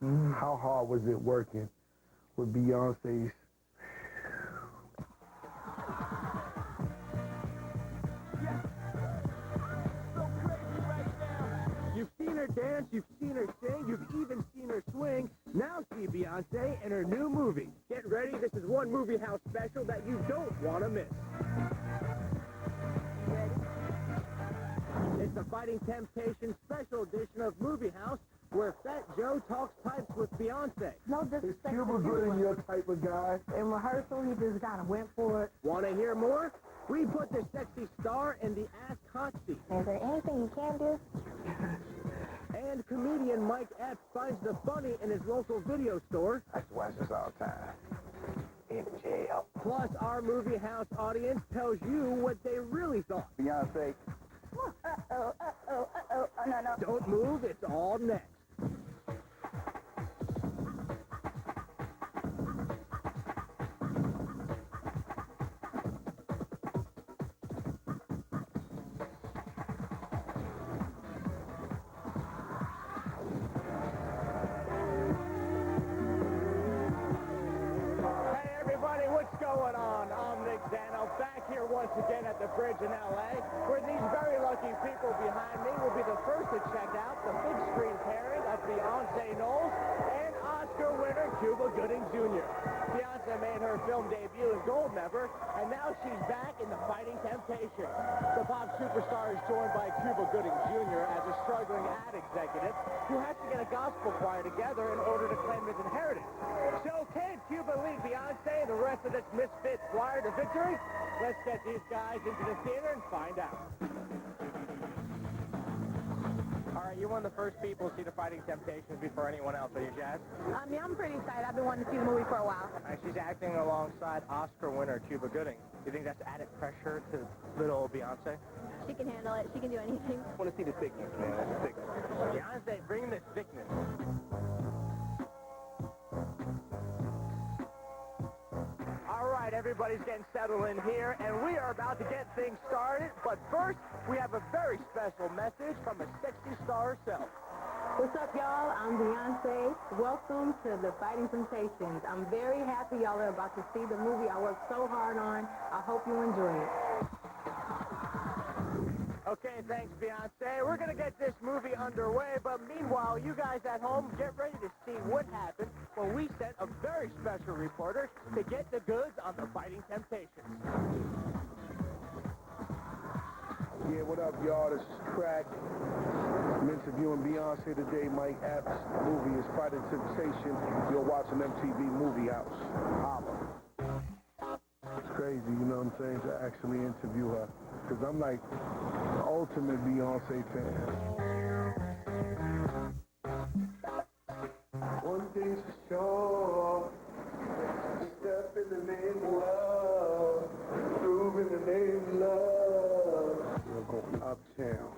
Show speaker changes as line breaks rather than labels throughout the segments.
How hard was it working with Beyonce's?
You've seen her dance, you've seen her sing, you've even seen her swing. Now see Beyonce in her new movie. Get ready, this is one Movie House special that you don't want to miss. It's the Fighting Temptations special edition of Movie House, where Fat Joe talks pipes with Beyonce.
No
Is
disrespect.
Cuba Gooding your type of guy?
In rehearsal, he just kind of went for it.
Want to hear more? We put the sexy star in the Ask Hot seat.
Is there anything you can do?
And comedian Mike Epps finds the funny in his local video store.
I used to watch this all the time. In jail.
Plus, our Movie House audience tells you what they really thought.
Beyonce.
Oh, no.
Don't move, it's all next. Hey everybody, what's going on? I'm Nick Zano, back here once again at the bridge in LA, where these very lucky people behind me will be the first to check out the big screen pairing of Beyonce Knowles and Oscar winner Cuba Gooding Jr. Beyonce made her film debut in Goldmember, and now she's back in the Fighting Temptations. The pop superstar is joined by Cuba Gooding Jr. as a struggling ad executive who has to get a gospel choir together in order to claim his inheritance. So can Cuba lead Beyonce and the rest of this misfit choir to victory? Let's get these guys into the theater and find out. All right, you're one of the first people to see the Fighting Temptations before anyone else. Are you jazzed?
Yeah, I'm pretty excited. I've been wanting to see the movie for a while.
She's acting alongside Oscar winner Cuba Gooding. Do you think that's added pressure to little Beyonce?
She can handle it. She can do anything.
I want to see the thickness, man. The thickness. Beyonce, bring the thickness. All right, everybody's getting settled in here, and we are about to get things started. But first, we have a very special message from a sexy star herself.
What's up, y'all? I'm Beyonce. Welcome to the Fighting Temptations. I'm very happy y'all are about to see the movie I worked so hard on. I hope you enjoy it.
Okay, thanks, Beyonce. We're going to get this movie underway, but meanwhile, you guys at home, get ready to see what happened when we sent a very special reporter to get the goods on the Fighting Temptations.
Yeah, what up, y'all? This is Crack. I'm interviewing Beyonce today. Mike Epps' movie is Fighting Temptation. You're watching MTV Movie House. It's crazy, you know what I'm saying, to actually interview her. Because I'm like the ultimate Beyonce fan. One thing's for sure. Step in the name of love. Prove in the name of love. We're going uptown.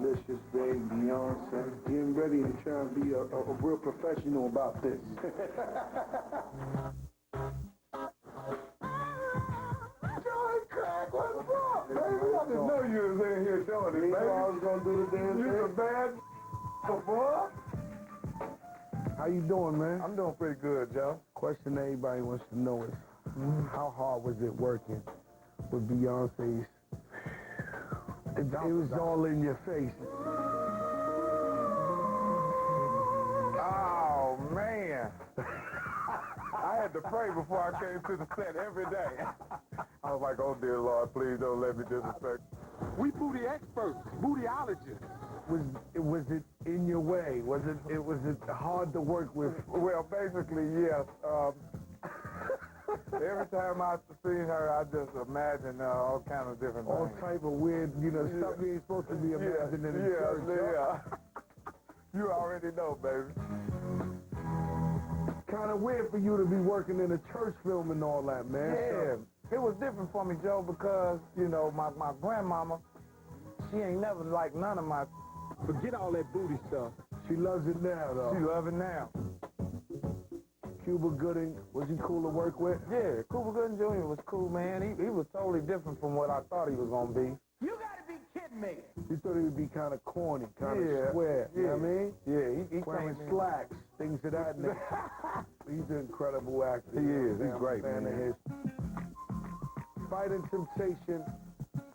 Delicious, babe, Beyonce. Getting ready to try and be a real professional about this. Johnny Crack, what's up, baby? I didn't know you was in here doing it, baby. I was gonna do the damn thing. You a bad boy? How you doing, man? I'm doing pretty good, Joe. Question everybody wants to know is, how hard was it working with Beyonce's? It was all in your face.
Oh, man. I had to pray before I came to the set every day. I was like, oh, dear Lord, please don't let me disrespect. We booty experts, bootyologists.
Was it in your way? Was it hard to work with?
Well, basically, yes. Every time I see her, I just imagine all kind of different
All
things.
type of weird, stuff you ain't supposed to be imagining in church.
Yeah. You already know, baby.
Kind of weird for you to be working in a church film and all that, man.
Yeah. It was different for me, Joe, because, my grandmama, she ain't never liked none of my... Forget all that booty stuff.
She loves it now, though.
She love it now.
Cuba Gooding, was he cool to work with?
Yeah, Cuba Gooding Jr. was cool, man. He was totally different from what I thought he was going to be.
You gotta be kidding me.
You thought he would be kind of corny, kind of square, you know what I mean?
Yeah, he
Wearing
came in.
slacks, things of that nature. He's an incredible actor.
He is. He's
I'm
great,
a fan
man.
of his. Fighting Temptation,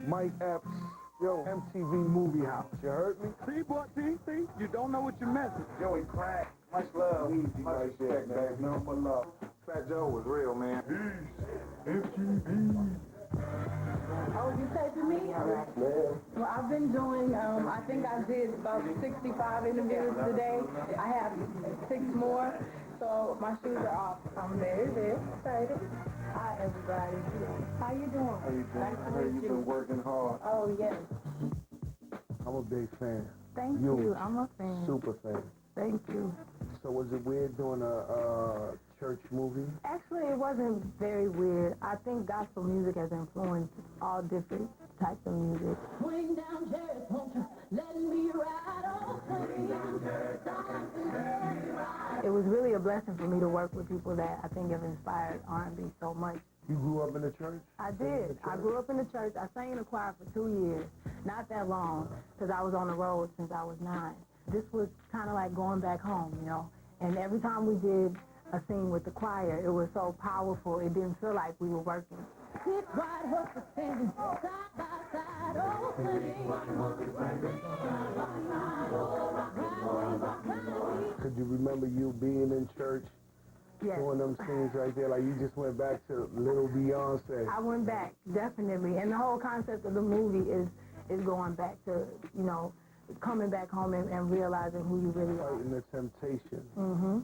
Mike Epps, MTV Movie House. You heard me?
See, boy, see? You don't know what you're missing.
Joey Crack, much love. Much respect, baby. No more love.
Fat Joe was real, man.
MTV.
Oh, you taping me? All right. Well, I've been doing, I think I did about 65 interviews today. I have 6 more, so my shoes are off. I'm very, very excited. Hi, everybody. How you doing?
How you doing?
Nice
I
to
heard
meet
you've been working hard.
Oh, yes.
I'm a big fan.
Thank
You.
you. I'm a fan.
Super fan.
Thank you.
So was it weird doing a church movie?
Actually, it wasn't very weird. I think gospel music has influenced all different types of music. Swing down, Jerry, won't you let me ride on? It was really a blessing for me to work with people that I think have inspired R&B so much.
You grew up in the church?
I did. I grew up in the church. I sang in the choir for 2 years. Not that long, because I was on the road since I was 9. This was kind of like going back home, you know. And every time we did a scene with the choir, it was so powerful, it didn't feel like we were working. Sit right up for standing side by side, oh,
Could you remember you being in church,
yes.
doing them scenes right there? Like you just went back to little Beyonce.
I went back, definitely. And the whole concept of the movie is going back to, you know, coming back home and realizing who you really are.
Fighting the temptation.
Mm-hmm.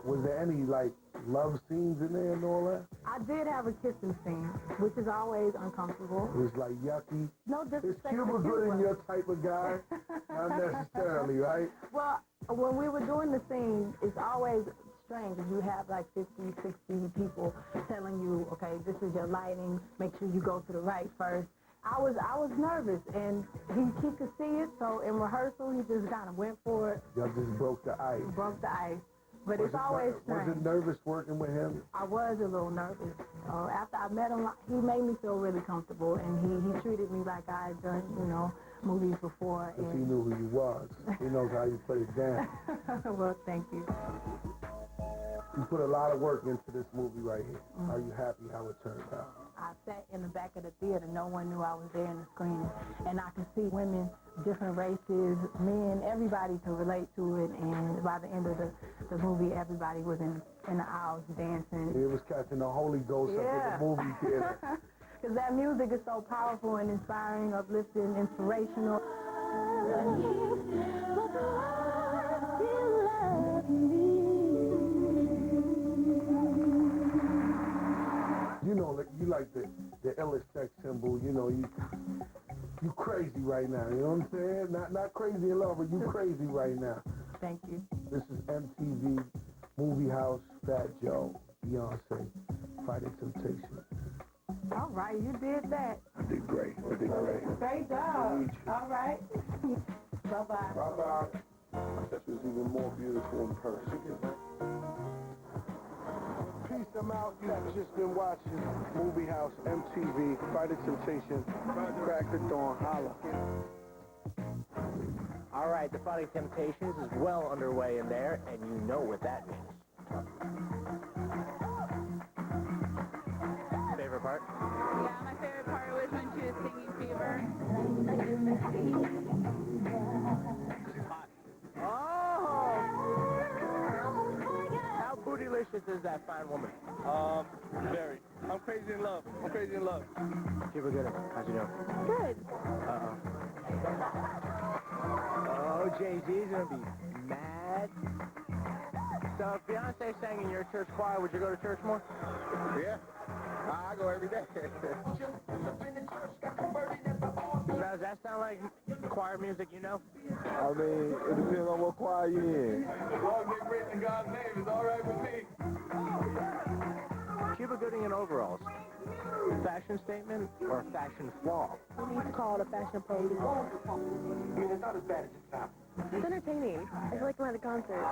Was there any, like, love scenes in there and all that?
I did have a kissing scene, which is always uncomfortable.
It was, like, yucky.
No
Is
disrespect
Cuba
to
Gooding
Cuba.
your type of guy? Not necessarily, right?
Well, when we were doing the scene, it's always strange. You have like 50, 60 people telling you, okay, this is your lighting, make sure you go to the right first. I was nervous, and he could see it, so in rehearsal, he just kind of went for it.
Y'all just broke the ice.
Broke the ice. But
Was
it's always
Was
strange.
it nervous working with him?
I was a little nervous. After I met him, he made me feel really comfortable, and he treated me like I had done, you know, movies before.
Because he knew who you was. He knows how you put it down.
Well, thank you.
You put a lot of work into this movie right here. Mm-hmm. Are you happy how it turned out?
I sat in the back of the theater. No one knew I was there in the screening. And I could see women, different races, men, everybody could relate to it. And by the end of the movie, everybody was in the aisles dancing.
It was catching the Holy Ghost up in the movie theater.
Because that music is so powerful and inspiring, uplifting, inspirational.
You know, like, you like the illest sex symbol. You know, you crazy right now. You know what I'm saying? Not crazy in love, but you crazy right now.
Thank you.
This is MTV Movie House, Fat Joe, Beyonce, Fighting Temptation.
All right, you did that.
I did great.
Great job. All right. Bye-bye.
Bye-bye. This was even more beautiful in person. Peace, I'm out. You've just been watching Movie House, MTV, Fighting Temptation, Crack the Dawn, holla.
All right, the Fighting Temptations is well underway in there, and you know what that means. Favorite part?
Yeah, my favorite part was when she was singing Fever.
Oh! How bootylicious is that fine woman?
Very. I'm crazy in love.
Cuba Gooding, how'd you know?
Good.
Uh-oh. Oh, Jay-Z's gonna be mad. So if Beyonce sang in your church choir, would you go to church more?
Yeah. I go every day.
Now, does that sound like choir music you know?
I mean, it depends on what choir you in. As long as they're written in God's name, it's all right with me.
Cuba Gooding in overalls. Fashion statement or fashion flaw?
We need to call it a fashion police.
I mean, it's not as bad as it sounds.
It's entertaining. I feel like I'm at a concert.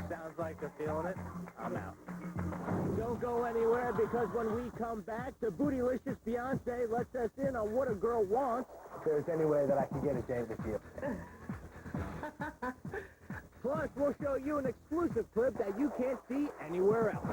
Sounds like they're feeling it. I'm out. Don't go anywhere, because when we come back, the bootylicious Beyonce lets us in on what a girl wants.
If there's any way that I can get a James with you.
Plus, we'll show you an exclusive clip that you can't see anywhere else.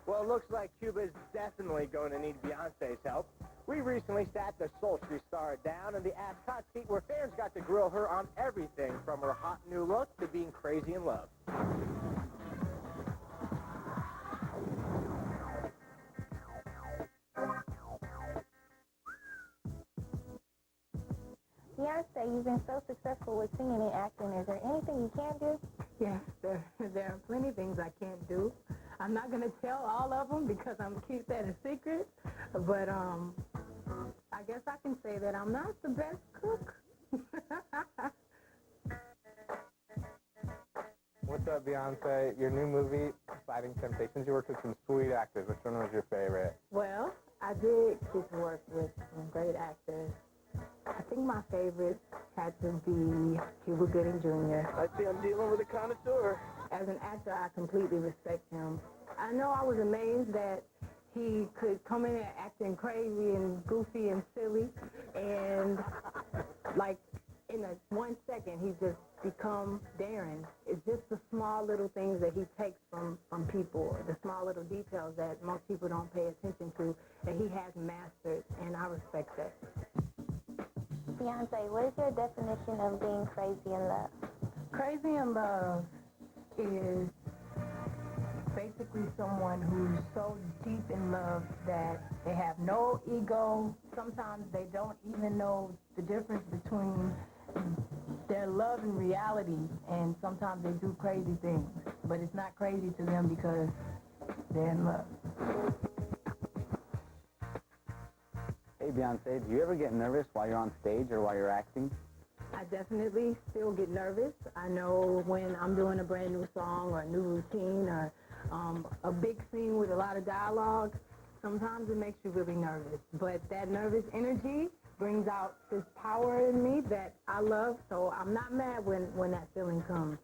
Well, it looks like Cuba is definitely going to need Beyonce's help. We recently sat the sultry star down in the Ascot seat where fans got to grill her on everything from her hot new look to being crazy in love.
Beyonce, you've been so successful with singing and acting. Is there anything you can't do?
Yes, there are plenty of things I can't do. I'm not going to tell all of them because I'm going to keep that a secret. But I guess I can say that I'm not the best cook.
What's up, Beyonce? Your new movie, Fighting Temptations, you worked with some sweet actors. Which one was your favorite?
Well, I did get to work with some great actors. I think my favorite had to be Cuba Gooding Jr.
I see I'm dealing with a connoisseur.
As an actor, I completely respect him. I know I was amazed that he could come in there acting crazy and goofy and silly, and like in 1 second, he just become daring. It's just the small little things that he takes from people, the small little details that most people don't pay attention to, that he has mastered, and I respect that.
Beyonce, what is your definition of being crazy in love?
Crazy in love is basically someone who's so deep in love that they have no ego. Sometimes they don't even know the difference between their love and reality, and sometimes they do crazy things, but it's not crazy to them because they're in love.
Hey, Beyonce, do you ever get nervous while you're on stage or while you're acting?
I definitely still get nervous. I know when I'm doing a brand new song or a new routine or a big scene with a lot of dialogue, sometimes it makes you really nervous. But that nervous energy brings out this power in me that I love, so I'm not mad when that feeling comes.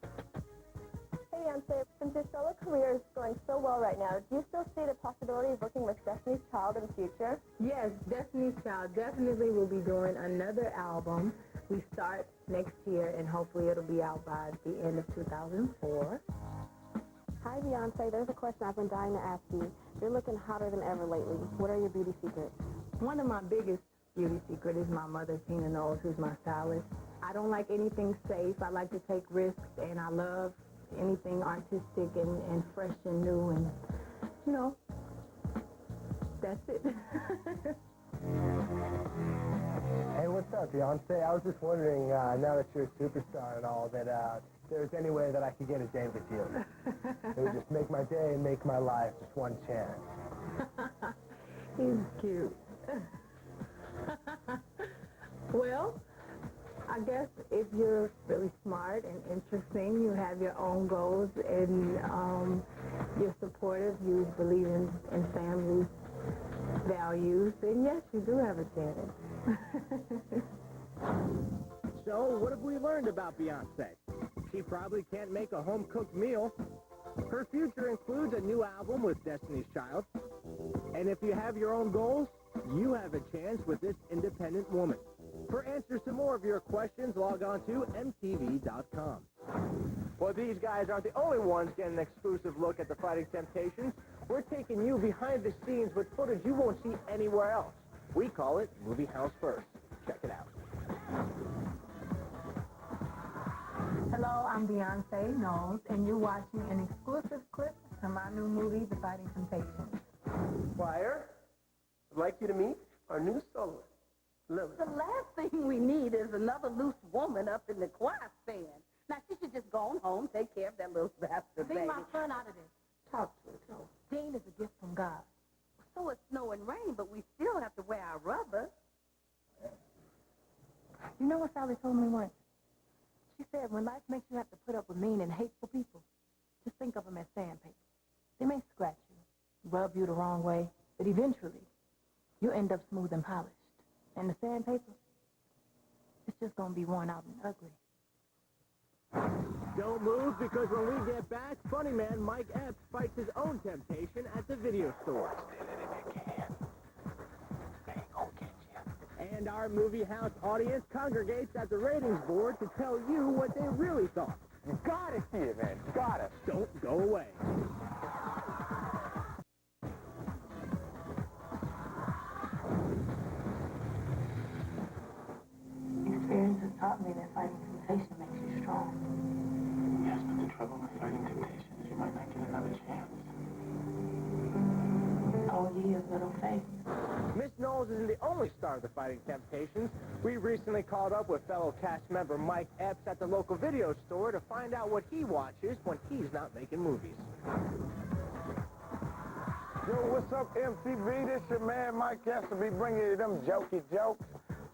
Hey, Beyonce, since your solo career is going so well right now, do you still see the possibility of working with Destiny's Child in the future?
Yes, Destiny's Child definitely will be doing another album. We start next year, and hopefully it'll be out by the end of 2004.
Hi, Beyonce. There's a question I've been dying to ask you. You're looking hotter than ever lately. What are your beauty secrets?
One of my biggest beauty secrets is my mother, Tina Knowles, who's my stylist. I don't like anything safe. I like to take risks, and I love anything artistic and fresh and new, and, you know, that's it.
Hey, what's up, Beyonce? I was just wondering, now that you're a superstar and all, that if there's any way that I could get a date with you. It would just make my day and make my life just one chance.
He's cute. Well, I guess if you're really smart and interesting, you have your own goals, and you're supportive, you believe in family values, then yes, you do have a chance.
So, what have we learned about Beyonce? She probably can't make a home-cooked meal. Her future includes a new album with Destiny's Child. And if you have your own goals, you have a chance with this independent woman. For answers to more of your questions, log on to MTV.com. Well, these guys aren't the only ones getting an exclusive look at the Fighting Temptations. We're taking you behind the scenes with footage you won't see anywhere else. We call it Movie House First. Check it out.
Hello, I'm Beyonce Knowles, and you're watching an exclusive clip from my new movie, The Fighting Temptations.
Choir, I'd like you to meet our new soloist, Lily.
The last thing we need is another loose woman up in the choir stand. Now, she should just go on home, take care of that little bastard baby.
Leave my son out of this.
Talk to her, Chloe.
Dean is a gift from God.
So it's snow and rain, but we still have to wear our rubber.
You know what Sally told me once? She said when life makes you have to put up with mean and hateful people, just think of them as sandpaper. They may scratch you, rub you the wrong way, but eventually you end up smooth and polished. And the sandpaper, it's just going to be worn out and ugly.
Don't move, because when we get back, funny man Mike Epps fights his own temptation at the video store. And our movie house audience congregates at the ratings board to tell you what they really thought.
You gotta see it, man. You gotta.
Don't go away.
Experience has taught me that fighting temptation makes you strong.
Yes, but the trouble with fighting temptation is you might not get another chance.
Oh, ye of little faith.
Miss Knowles isn't the only star of the Fighting Temptations. We recently called up with fellow cast member Mike Epps at the local video store to find out what he watches when he's not making movies.
Yo, what's up, MTV? This your man Mike Epps to be bringing you them jokey jokes.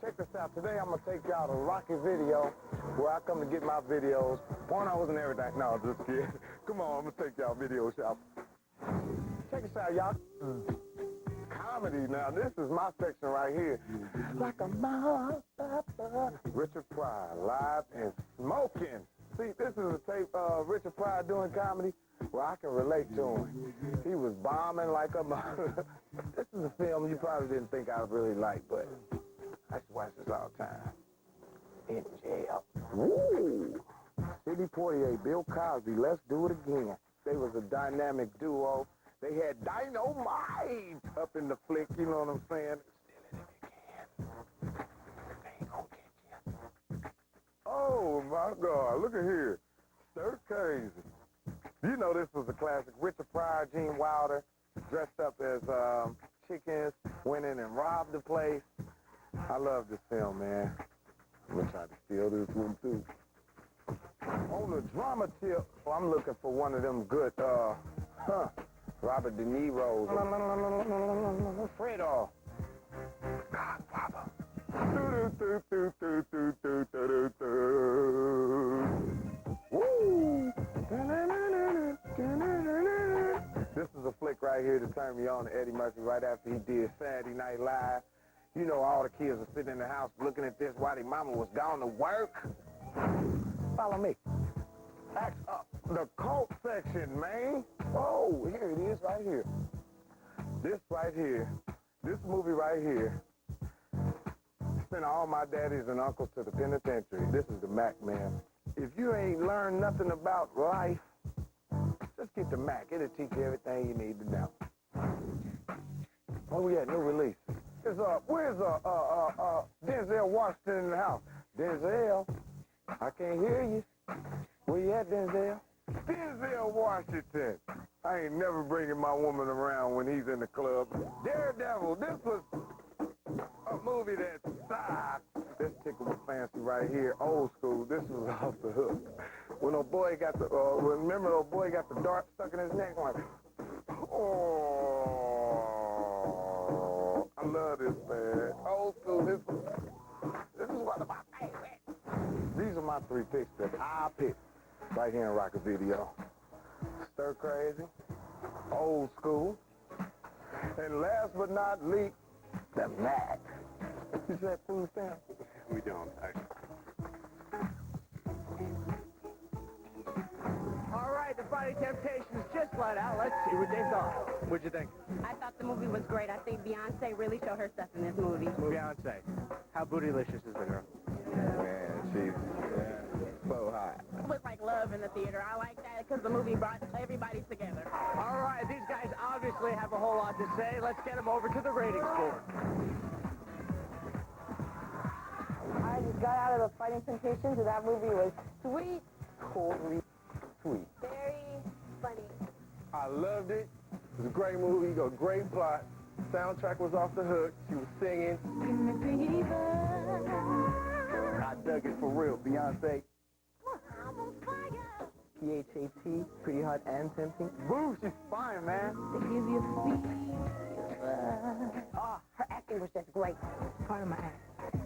Check this out. Today I'm going to take y'all to Rocky Video, where I come to get my videos, pornos and everything. No, just kidding. Come on, I'm going to take y'all video shop. Check this out, y'all. Comedy. Now, this is my section right here. Like a motherfucker. Richard Pryor, live and smoking. See, this is a tape of Richard Pryor doing comedy where I can relate to him. He was bombing like a mother. This is a film you probably didn't think I really liked, but I used to watch this all the time. In jail. Woo! Sidney Poitier, Bill Cosby, let's do it again. They was a dynamic duo. They had dynamite up in the flick, you know what I'm saying? Steal it if you can. They ain't gonna get you. Oh, my God, look at here. Stir crazy. You know this was a classic. Richard Pryor, Gene Wilder, dressed up as chickens, went in and robbed the place. I love this film, man. I'm gonna try to steal this one, too. On the drama tip, I'm looking for one of them good, Robert De Niro's. Fredo. Godfather. Woo! This is a flick right here to turn me on to Eddie Murphy right after he did Saturday Night Live. You know, all the kids are sitting in the house looking at this while their mama was gone to work. Follow me. Act up. The cult section, man. Oh, here it is right here. This right here, this movie right here, sent all my daddies and uncles to the penitentiary. This is the Mac, man. If you ain't learned nothing about life, just get the Mac. It'll teach you everything you need to know. Oh, yeah, new release. Where's Denzel Washington in the house? Denzel, I can't hear you. Where you at, Denzel? Denzel Washington. I ain't never bringing my woman around when he's in the club. Daredevil, this was a movie that sucked. This tickle was fancy right here, old school. This was off the hook. When old boy got the, remember old boy got the dart stuck in his neck? Like, oh, I love this, man. Old school, this is one of my favorites. These are my three picks that I picked right here in Rocket Video. Stir crazy, old school, and last but not least, the Mac. You said food stamp?
We don't, actually.
All right, the Fighting Temptations just let out. Let's see what they thought. What'd you think?
I thought the movie was great. I think Beyonce really showed her stuff in this movie.
Beyonce, how bootylicious is the girl?
Man, she's so hot.
It was like love in the theater. I like that because the movie brought everybody together.
All right, these guys obviously have a whole lot to say. Let's get them over to the ratings board.
I just got out of the Fighting Temptations, and that movie was sweet.
Totally sweet.
Very funny.
I loved it. It was a great movie, a great plot. Soundtrack was off the hook. She was singing. I dug it for real, Beyonce.
P-H-A-T, pretty hot and tempting.
Boo, she's fine, man.
They give you fever. Oh, her acting was just great.
Part of my act.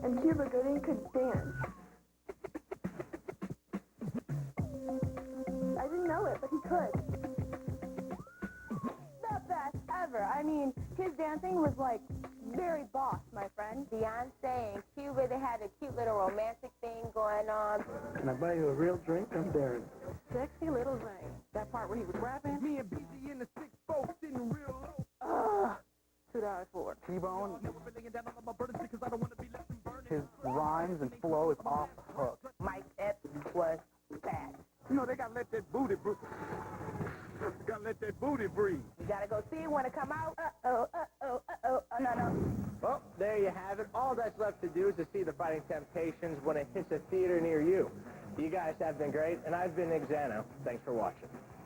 And Cuba Gooding could dance. I didn't know it, but he could. The best ever. I mean, his dancing was like very boss, my friend.
Beyonce and Cuba, they had a cute little romantic thing going on.
Can I buy you a real drink? I'm daring.
Sexy little thing. That part where he was rapping.
Me and BG in the 6-4 sitting real low.
$2 for it.
T-Bone, his rhymes and flow is off the hook.
Mike Epps was fat.
You know, they gotta let that booty breathe. Gotta let that booty breathe.
You gotta go see it when it come out. Oh, no.
Well, there you have it. All that's left to do is to see the Fighting Temptations when it hits a theater near you. You guys have been great, and I've been Nick Zano. Thanks for watching.